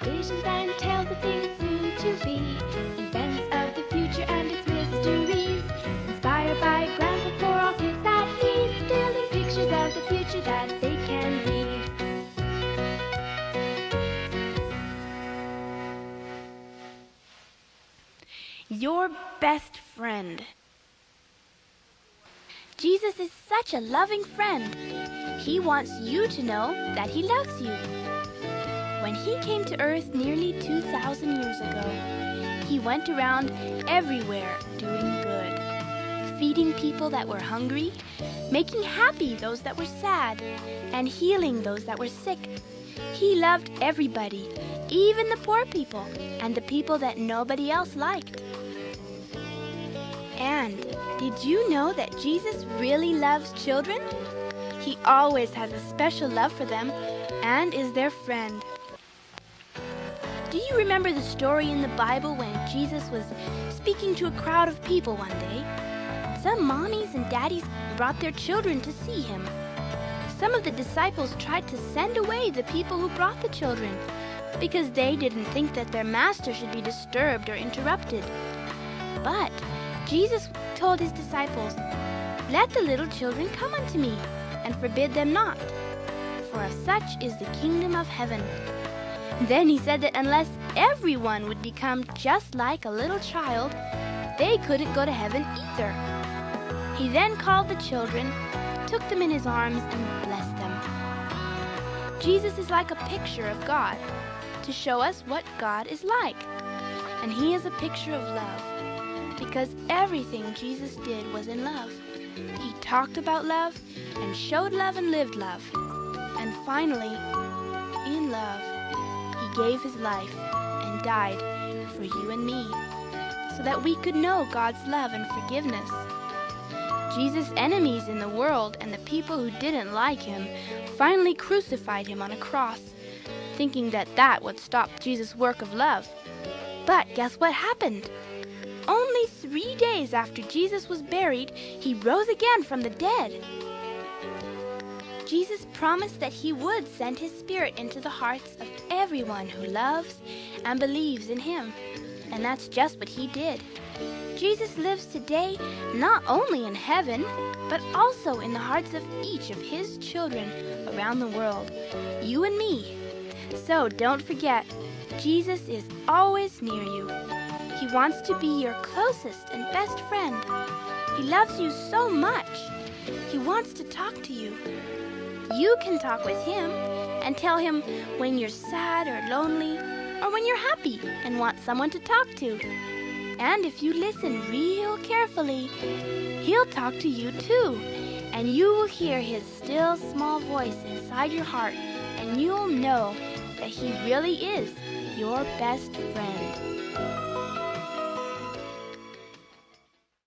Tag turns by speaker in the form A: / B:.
A: visions and tales of things soon to be, events of the future and its mysteries, inspired by Grandpa for all kids that need, building pictures of the future that they can read.
B: Your best friend. Jesus is such a loving friend. He wants you to know that he loves you. When he came to earth nearly 2,000 years ago, he went around everywhere doing good, feeding people that were hungry, making happy those that were sad, and healing those that were sick. He loved everybody, even the poor people and the people that nobody else liked. And did you know that Jesus really loves children? He always has a special love for them and is their friend. Do you remember the story in the Bible when Jesus was speaking to a crowd of people one day? Some mommies and daddies brought their children to see him. Some of the disciples tried to send away the people who brought the children because they didn't think that their master should be disturbed or interrupted. But Jesus told his disciples, "Let the little children come unto me, and forbid them not, for of such is the kingdom of heaven." Then he said that unless everyone would become just like a little child, they couldn't go to heaven either. He then called the children, took them in his arms, and blessed them. Jesus is like a picture of God to show us what God is like. And he is a picture of love, because everything Jesus did was in love. He talked about love and showed love and lived love. And finally, in love, he gave his life and died for you and me, so that we could know God's love and forgiveness. Jesus' enemies in the world and the people who didn't like him finally crucified him on a cross, thinking that that would stop Jesus' work of love. But guess what happened? Only 3 days after Jesus was buried, he rose again from the dead. Jesus promised that he would send his Spirit into the hearts of everyone who loves and believes in him. And that's just what he did. Jesus lives today not only in heaven, but also in the hearts of each of his children around the world, you and me. So don't forget, Jesus is always near you. He wants to be your closest and best friend. He loves you so much. He wants to talk to you. You can talk with him and tell him when you're sad or lonely, or when you're happy and want someone to talk to. And if you listen real carefully, he'll talk to you too. And you will hear his still small voice inside your heart, and you'll know that he really is your best friend.